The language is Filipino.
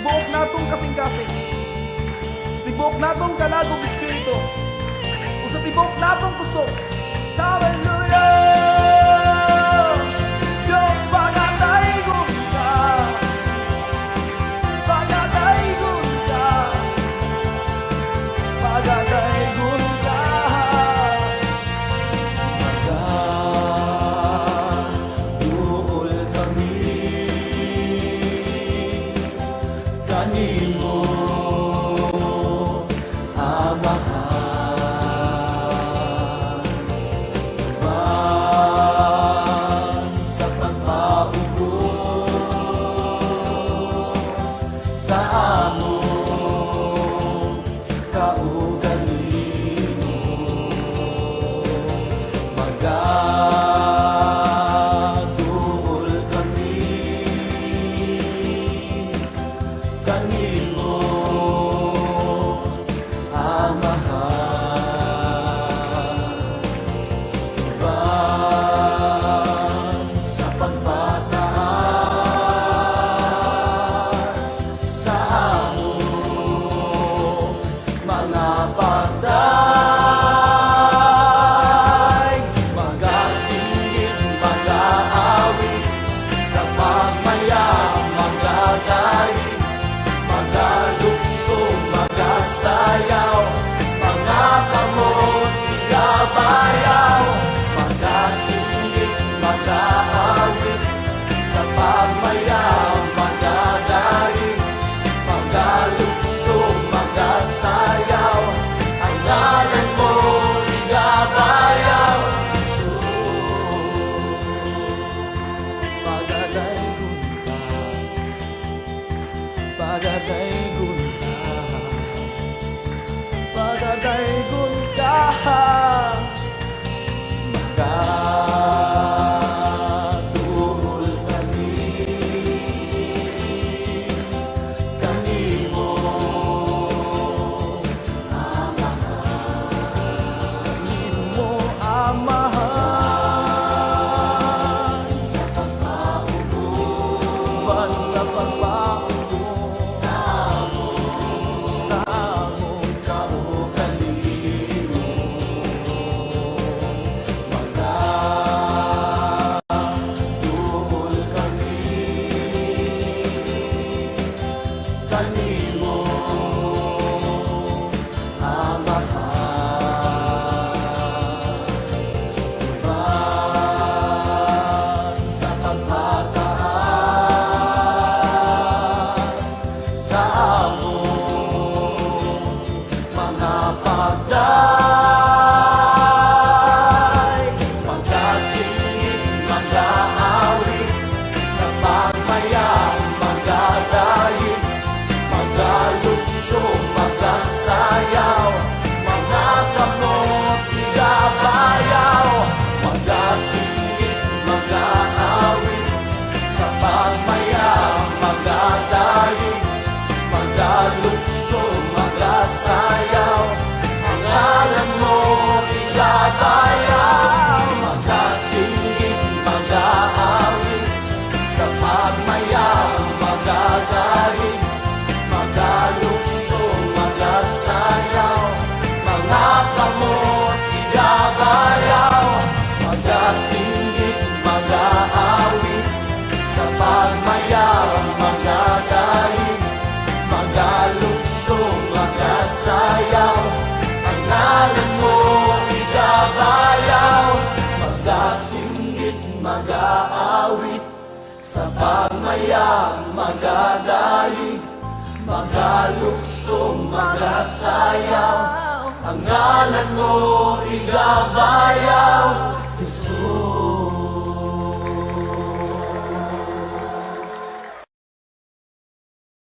tibuok natong kasing-kasing, sa tibuok natong kalagog espiritu, o sa tibuok natong kusog. Hallelujah! Diyos, pagataygon ka, pagataygon ka, pagataygon ka. Magduol kami kanimo, Amahan, sa pagpaubos sa among kaugalino. Magduol kami kanimo, sa pagpataas sa among mga patay. Magasingit, mag-aawit sa pagmayang, magagaling, magaluksong, magasayaw, mga kamot igabayaw. Magasingit, mag-aawit sa pagmayang, magagaling, magaluksong, magasayaw, ang ngalan mo igabayaw. Pagataygon ka, pagataygon ka, pagataygon ka. Magduol kami kanimo, kanimo, Amahan, sa pagpaubos, sa pagpaubos sa among kaugalino. Magduol kami kanimo, Amahan, sa pagpataas sa among mga pagday. Magasingit, mag-aawit sa pagmayang, magagaling, magaluksong, magasayaw, mga kamot igabayaw. Magasingit, mag-aawit sa pagmayang, magagaling, magaluksong, magasayaw, ang ngalan mo igabayaw. Magasingit, mag-aawit sa pagmayang, magagaling, magaluksong, magasayaw, mga kamot igabayaw. Magasingit, mag-aawit sa pagmayang, magagaling, magaluksong, magasayaw, ang ngalan mo igabayaw. Magasingit, mag-aawit sa pagmayang, magagaling, magaluksong, magasayaw, ang ngalan mo igabayaw.